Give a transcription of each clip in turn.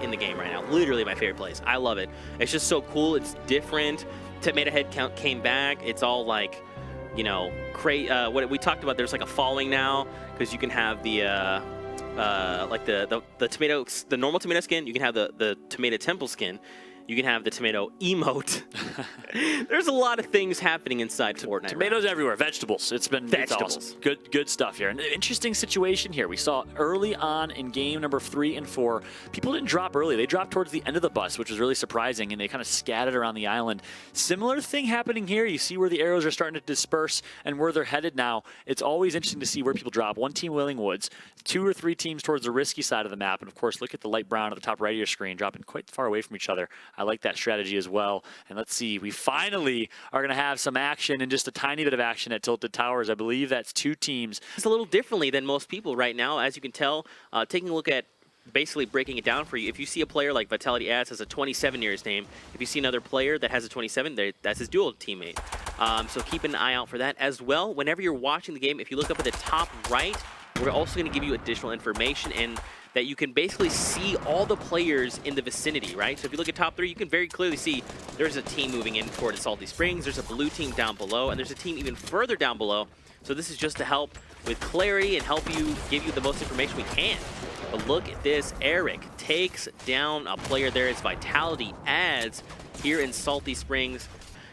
in the game right now. Literally my favorite place. I love it. It's just so cool. It's different. Tomato head count came back. It's all like, you know, what we talked about. There's like a following now because you can have the like the tomato, the normal tomato skin. You can have the tomato temple skin. You can have the tomato emote. There's a lot of things happening inside Fortnite. Tomatoes everywhere, vegetables. It's awesome. Good stuff here. An interesting situation here. We saw early on in game number 3 and 4, people didn't drop early. They dropped towards the end of the bus, which was really surprising, and they kind of scattered around the island. Similar thing happening here. You see where the arrows are starting to disperse and where they're headed now. It's always interesting to see where people drop. One team, Wailing Woods, 2 or 3 teams towards the risky side of the map, and of course, look at the light brown at the top right of your screen, dropping quite far away from each other. I like that strategy as well. And let's see, we finally are going to have some action and just a tiny bit of action at Tilted Towers. I believe that's 2 teams. It's a little differently than most people right now, as you can tell. Taking a look at basically breaking it down for you, if you see a player like Vitality Ads has a 27 near his name, if you see another player that has a 27, that's his dual teammate. So keep an eye out for that as well. Whenever you're watching the game, if you look up at the top right, we're also going to give you additional information and that you can basically see all the players in the vicinity, right? So if you look at top 3, you can very clearly see there's a team moving in toward Salty Springs, there's a blue team down below, and there's a team even further down below. So this is just to help with clarity and help you give you the most information we can. But look at this, Eric takes down a player there. It's Vitality Ads here in Salty Springs,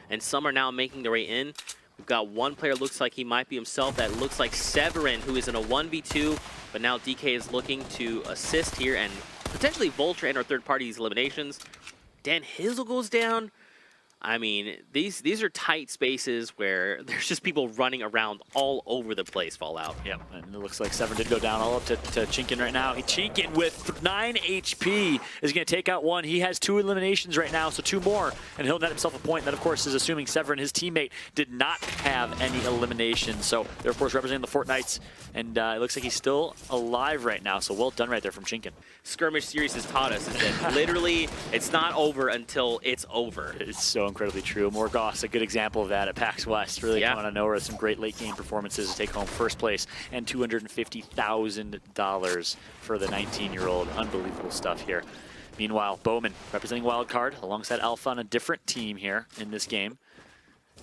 and some are now making their way in. We've got one player, looks like he might be himself, that looks like Severin, who is in a 1v2, but now DK is looking to assist here and potentially Vulture and our third party's eliminations. Dan Hizzle goes down. I mean, these are tight spaces where there's just people running around all over the place, Fallout. Yeah, and it looks like Severin did go down all up to Chinkin right now. Chinkin with 9 HP is going to take out one. He has 2 eliminations right now, so 2 more, and he'll net himself a point. That, of course, is assuming Severin, his teammate, did not have any eliminations. So they're, of course, representing the Fortnites, and it looks like he's still alive right now, so well done right there from Chinkin. Skirmish series has taught us is that literally it's not over until it's over. It's so incredibly true. Morgoth, a good example of that at PAX West. Really coming out of nowhere with some great late game performances to take home first place and $250,000 for the 19-year-old. Unbelievable stuff here. Meanwhile, Bowman representing Wildcard alongside Alpha on a different team here in this game.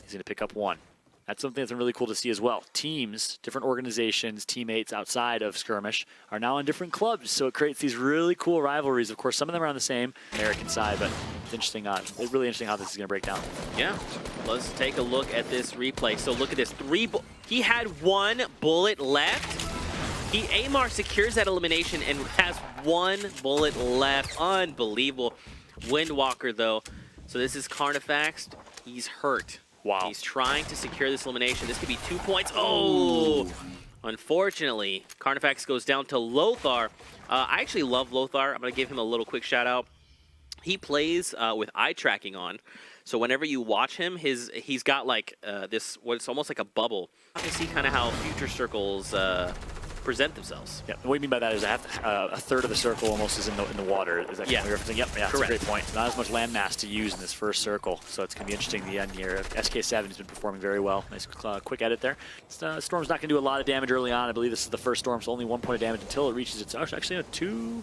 He's going to pick up 1. That's something that's been really cool to see as well. Teams, different organizations, teammates outside of Skirmish are now on different clubs, so it creates these really cool rivalries. Of course, some of them are on the same American side, but it's interesting. It's really interesting how this is going to break down. Yeah, let's take a look at this replay. So look at this. He had 1 bullet left. Amar secures that elimination and has 1 bullet left. Unbelievable. Windwalker, though. So this is Carnifax. He's hurt. Wow. He's trying to secure this elimination. This could be 2 points. Oh! Unfortunately, Carnifax goes down to Lothar. I actually love Lothar. I'm going to give him a little quick shout out. He plays with eye tracking on. So whenever you watch him, he's got like what's almost like a bubble. You can see kind of how future circles present themselves. Yeah, what you mean by that is a third of the circle almost is in the water. Is that what you're referencing? Yep, yeah, that's a great point. Not as much land mass to use in this first circle, so it's going to be interesting the end here. SK7 has been performing very well. Nice quick edit there. Storm's not going to do a lot of damage early on. I believe this is the first Storm, so only 1 point of damage until it reaches its... Actually, no, 2...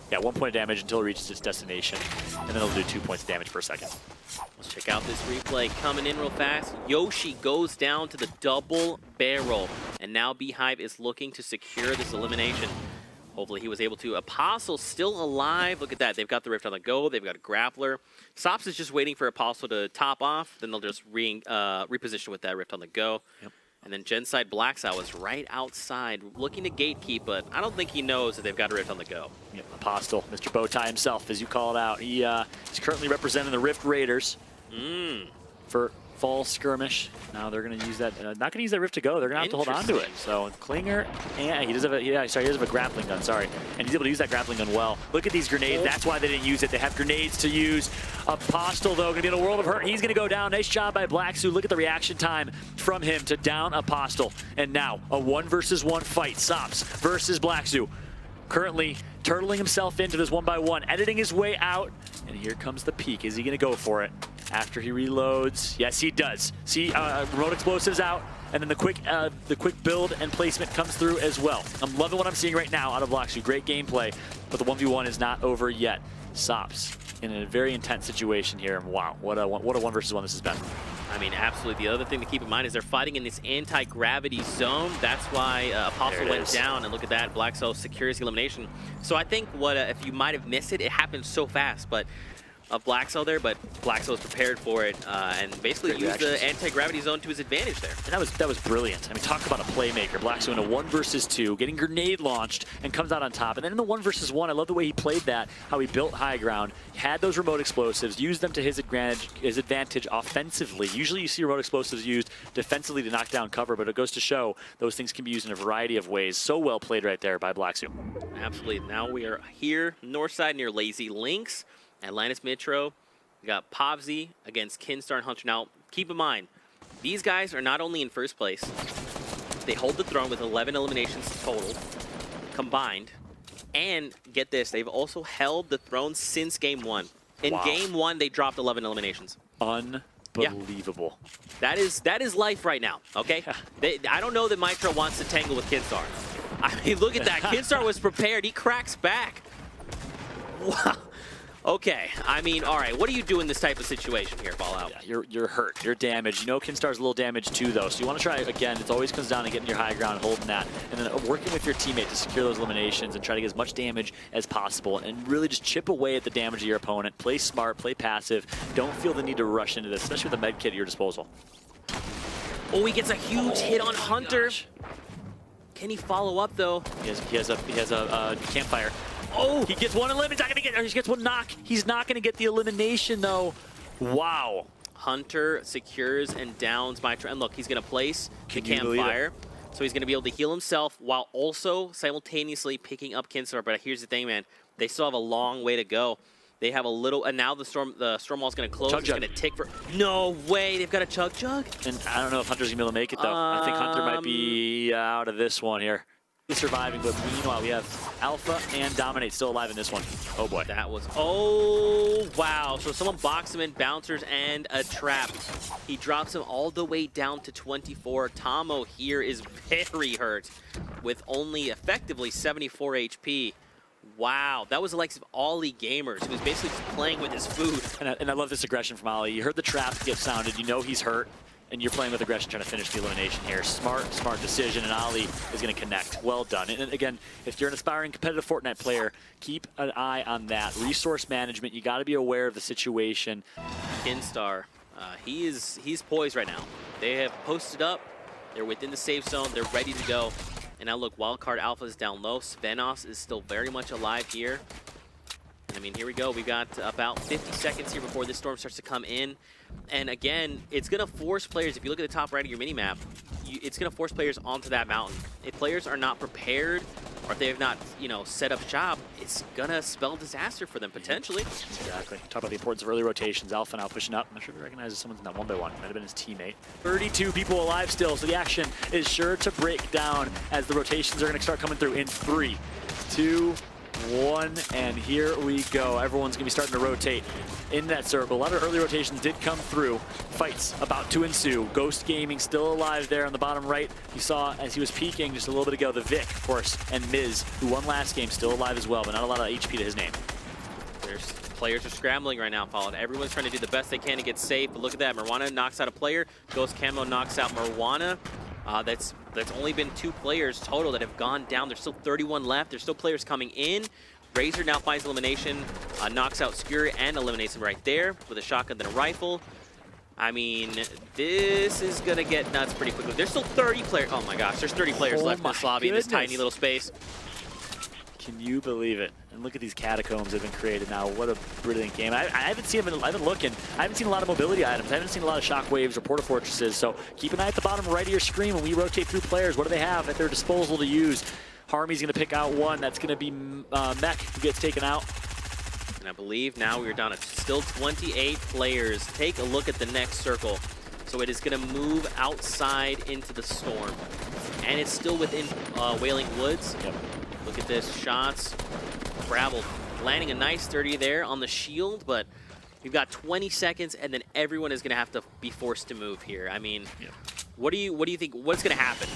Yeah, 1 point of damage until it reaches its destination, and then it'll do 2 points of damage per second. Let's check out this replay coming in real fast. Yoshi goes down to the double barrel, and now Beehive is looking to secure this elimination. Hopefully he was able to. Apostle still alive. Look at that. They've got the Rift on the go. They've got a grappler. Sops is just waiting for Apostle to top off. Then they'll just reposition with that Rift on the go. Yep. And then Genside Blackside was right outside, looking to gatekeep, but I don't think he knows that they've got a Rift on the go. Yep, Apostle, Mr. Bowtie himself, as you call it out. He's currently representing the Rift Raiders for Fall Skirmish. Now they're going to use that, not going to use that Rift to go. They're going to have to hold on to it. So Klinger, and he does have a, he does have a grappling gun, sorry. And he's able to use that grappling gun well. Look at these grenades. That's why they didn't use it. They have grenades to use. Apostle, though, going to be in a world of hurt. He's going to go down. Nice job by Blacksuit. Look at the reaction time from him to down Apostle. And now a 1-versus-1 fight. Sops versus Blacksuit. Currently turtling himself into this 1-by-1, editing his way out. And here comes the peak. Is he going to go for it? After he reloads, yes, he does. See, remote explosives out, and then the quick build and placement comes through as well. I'm loving what I'm seeing right now out of Blacksuit. Great gameplay, but the 1v1 is not over yet. Sops in a very intense situation here. And wow, what a 1 versus 1 this has been. I mean, absolutely. The other thing to keep in mind is they're fighting in this anti-gravity zone. That's why Apostle went down, and look at that. Black Soul secures the elimination. So I think what if you might have missed it, it happened so fast, but Black Soul there, but Black Soul was prepared for it and basically used the anti-gravity zone to his advantage there. And that was brilliant. I mean, talk about a playmaker. Black Soul in a 1 versus 2, getting grenade launched and comes out on top. And then in the 1 versus 1, I love the way he played that, how he built high ground, had those remote explosives, used them to his advantage offensively. Usually you see remote explosives used defensively to knock down cover, but it goes to show those things can be used in a variety of ways. So well played right there by Black Soul. Absolutely. Now we are here, north side near Lazy Links. Atlantis Metro, we got Povzy against Kinstar and Hunter. Now, keep in mind, these guys are not only in first place, they hold the throne with 11 eliminations total, combined, and get this, they've also held the throne since Game 1. In Game 1, they dropped 11 eliminations. Unbelievable. Yeah. That is life right now, okay? I don't know that Mitra wants to tangle with Kinstar. I mean, look at that. Kinstar was prepared. He cracks back. Wow. Okay, I mean, all right, what do you do in this type of situation here, Fallout? Yeah, you're hurt, you're damaged. You know Kinstar's a little damaged too, though, so you want to try, again, it always comes down to getting your high ground, holding that, and then working with your teammate to secure those eliminations and try to get as much damage as possible, and really just chip away at the damage of your opponent. Play smart, play passive. Don't feel the need to rush into this, especially with a med kit at your disposal. Oh, he gets a huge hit on Hunter. Can he follow up, though? He has a campfire. Oh, he gets one elimination. Not gonna get. Or he gets one knock. He's not gonna get the elimination though. Wow. Hunter secures and downs Mitra. And look, he's gonna place the campfire, so he's gonna be able to heal himself while also simultaneously picking up Kinstar. But here's the thing, man. They still have a long way to go. They have a little, and now the storm wall's gonna close. It's gonna tick for. No way, they've got a chug. And I don't know if Hunter's gonna be able to make it though. I think Hunter might be out of this one here. Surviving, but meanwhile we have Alpha and Dominate still alive in this one. Oh boy. That was, oh wow. So someone boxed him in, bouncers and a trap. He drops him all the way down to 24. Tomo here is very hurt with only effectively 74 HP. Wow, that was the likes of Ollie Gamers, who was basically just playing with his food. And I love this aggression from Ollie. You heard the trap get sounded, you know he's hurt. And you're playing with aggression, trying to finish the elimination here. Smart decision, and Ali is going to connect. Well done. And again, if you're an aspiring competitive Fortnite player, keep an eye on that. Resource management, you got to be aware of the situation. Kinstar, he's poised right now. They have posted up. They're within the safe zone. They're ready to go. And now look, Wildcard Alpha is down low. Svenos is still very much alive here. I mean, here we go. We've got about 50 seconds here before this storm starts to come in. And again, it's going to force players, if you look at the top right of your minimap, it's going to force players onto that mountain. If players are not prepared, or if they have not, set up shop, it's going to spell disaster for them, potentially. Exactly. Talk about the importance of early rotations. Alpha now pushing up. I'm not sure if he recognizes someone's in that 1 by 1. Might have been his teammate. 32 people alive still, so the action is sure to break down as the rotations are going to start coming through in 3, 2, 1, and here we go. Everyone's gonna be starting to rotate in that circle. A lot of early rotations did come through. Fights about to ensue. Ghost Gaming still alive there on the bottom right. You saw as he was peeking just a little bit ago, the Vic, of course, and Miz, who won last game, still alive as well, but not a lot of HP to his name. Players are scrambling right now, Followed. Everyone's trying to do the best they can to get safe, but look at that. Marwana knocks out a player. Ghost Camo knocks out Marwana. That's only been 2 players total that have gone down. There's still 31 left. There's still players coming in. Razor now finds elimination, knocks out Skewer and eliminates him right there with a shotgun and a rifle. I mean, this is going to get nuts pretty quickly. There's still 30 players. Oh my gosh, there's 30 players left in this lobby in this tiny little space. Can you believe it? And look at these catacombs that have been created now. What a brilliant game. I haven't seen them. I've been looking. I haven't seen a lot of mobility items. I haven't seen a lot of shockwaves or porta fortresses. So keep an eye at the bottom right of your screen when we rotate through players. What do they have at their disposal to use? Harmy's going to pick out one. That's going to be Mech, who gets taken out. And I believe now we're down to still 28 players. Take a look at the next circle. So it is going to move outside into the storm. And it's still within Wailing Woods. Yep. Look at this, shots, Gravel landing a nice 30 there on the shield, but we've got 20 seconds and then everyone is gonna have to be forced to move here. I mean, What do you think? What's going to happen?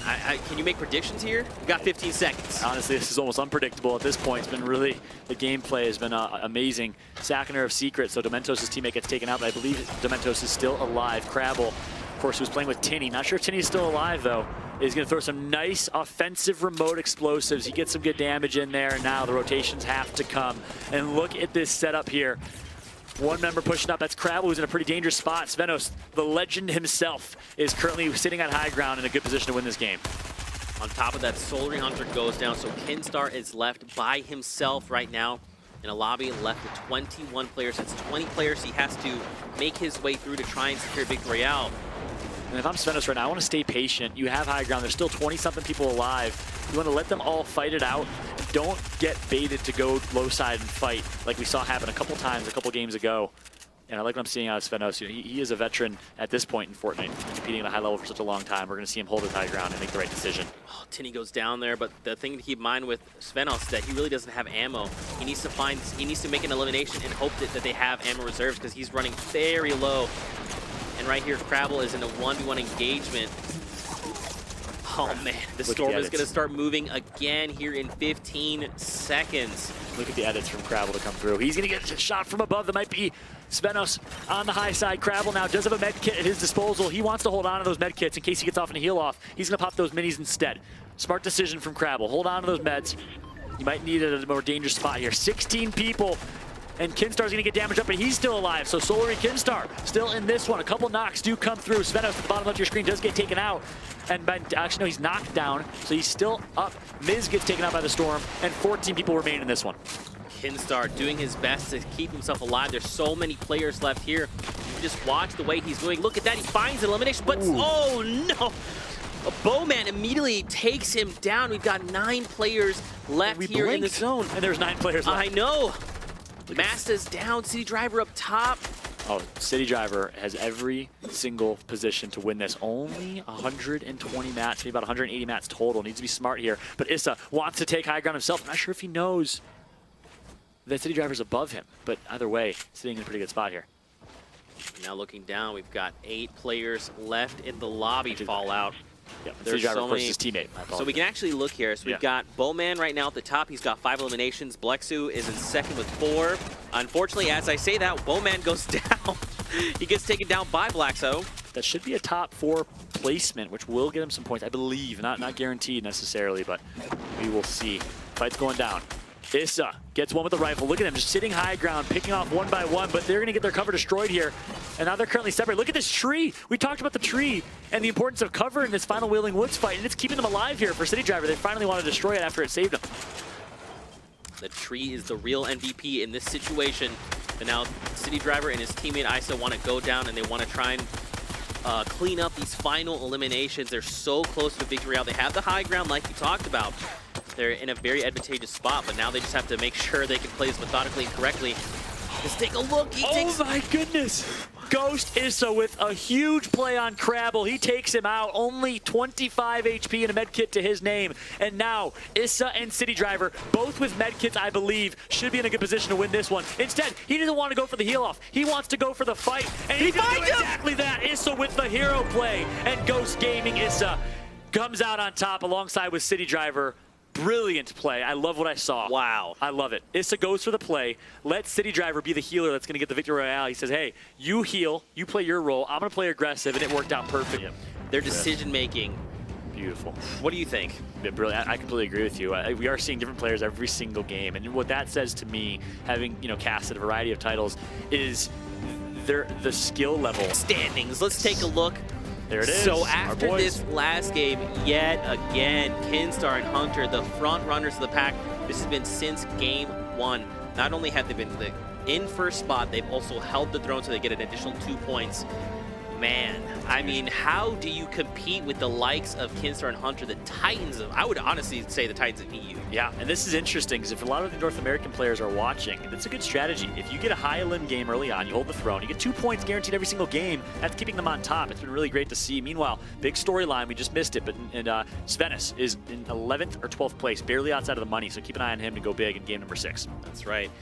Can you make predictions here? We got 15 seconds. Honestly, this is almost unpredictable at this point. It's been really, the gameplay has been amazing. Sackener of Secret, so Dementos' teammate gets taken out, but I believe Dementos is still alive. Crabble, of course, was playing with Tinny. Not sure if Tinny's still alive, though. He's going to throw some nice offensive remote explosives. He gets some good damage in there, and now the rotations have to come. And look at this setup here. One member pushing up, that's Crabble, who's in a pretty dangerous spot. Svenos, the legend himself, is currently sitting on high ground in a good position to win this game. On top of that, Solar Hunter goes down, so Kinstar is left by himself right now in a lobby, left with 21 players. That's 20 players he has to make his way through to try and secure Victory Royale. And if I'm Svenos right now, I want to stay patient. You have high ground. There's still 20-something people alive. You want to let them all fight it out. Don't get baited to go low side and fight like we saw happen a couple times, a couple games ago. And I like what I'm seeing out of Svenos. You know, he is a veteran at this point in Fortnite, competing at a high level for such a long time. We're going to see him hold his high ground and make the right decision. Oh, Tinny goes down there, but the thing to keep in mind with Svenos is that he really doesn't have ammo. He needs to make an elimination and hope that they have ammo reserves because he's running very low. And right here, Crabble is in a 1v1 engagement. Oh man, the storm is going to start moving again here in 15 seconds. Look at the edits from Crabble to come through. He's going to get a shot from above. That might be Svenos on the high side. Crabble now does have a med kit at his disposal. He wants to hold on to those med kits in case he gets off and a heal off. He's going to pop those minis instead. Smart decision from Crabble. Hold on to those meds. You might need it at a more dangerous spot here. 16 people. And Kinstar's gonna get damaged up, but he's still alive. So Solary Kinstar still in this one. A couple knocks do come through. Svenos at the bottom left of your screen does get taken out. And actually, no, he's knocked down, so he's still up. Miz gets taken out by the storm, and 14 people remain in this one. Kinstar doing his best to keep himself alive. There's so many players left here. You just watch the way he's doing. Look at that, he finds an elimination, but oh no! A Bowman immediately takes him down. We've got 9 players left here in the zone. And there's 9 players left. I know. Masta's down, City Driver up top. Oh, City Driver has every single position to win this. Only 120 mats, maybe about 180 mats total. Needs to be smart here. But Issa wants to take high ground himself. I'm not sure if he knows that City Driver's above him. But either way, sitting in a pretty good spot here. Now looking down, we've got 8 players left in the lobby. Fallout. Yep, City Driver, of course, his teammate. So we can actually look here. So we've got Bowman right now at the top. He's got 5 eliminations. Blexu is in second with 4. Unfortunately, as I say that, Bowman goes down. He gets taken down by Blaxo. That should be a top 4 placement, which will get him some points, I believe. Not guaranteed necessarily, but we will see. Fight's going down. Issa gets one with the rifle. Look at him just sitting high ground, picking off one by one, but they're going to get their cover destroyed here. And now they're currently separated. Look at this tree. We talked about the tree and the importance of cover in this final Wailing Woods fight, and it's keeping them alive here for City Driver. They finally want to destroy it after it saved them. The tree is the real MVP in this situation. But now City Driver and his teammate Isa want to go down, and they want to try and clean up these final eliminations. They're so close to victory royale. They have the high ground like you talked about. They're in a very advantageous spot, but now they just have to make sure they can play this methodically and correctly. Let's take a look. Oh my goodness. Ghost Issa with a huge play on Crabble. He takes him out. Only 25 HP and a med kit to his name. And now Issa and City Driver, both with med kits, I believe, should be in a good position to win this one. Instead, he doesn't want to go for the heal off. He wants to go for the fight. And he finds exactly that. Issa with the hero play. And Ghost Gaming Issa comes out on top alongside with City Driver. Brilliant play. I love what I saw. Wow. I love it. Issa goes for the play. Let City Driver be the healer that's going to get the victory royale. He says, hey, you heal, you play your role. I'm going to play aggressive, and it worked out perfect. Yep. Their decision-making. Beautiful. What do you think? Yeah, brilliant. I completely agree with you. We are seeing different players every single game, and what that says to me, having casted a variety of titles, is the skill level. Standings. Let's take a look. There it is. So after this last game, yet again, Kinstar and Hunter, the front runners of the pack. This has been since game 1. Not only have they been in first spot, they've also held the throne so they get an additional 2 points. Man, I mean, how do you compete with the likes of Kinstar and Hunter, the Titans of, I would honestly say the Titans of EU. Yeah, and this is interesting because if a lot of the North American players are watching, that's a good strategy. If you get a high elim game early on, you hold the throne, you get 2 points guaranteed every single game. That's keeping them on top. It's been really great to see. Meanwhile, big storyline, we just missed it, but Svenos is in 11th or 12th place, barely outside of the money, so keep an eye on him to go big in game number 6. That's right.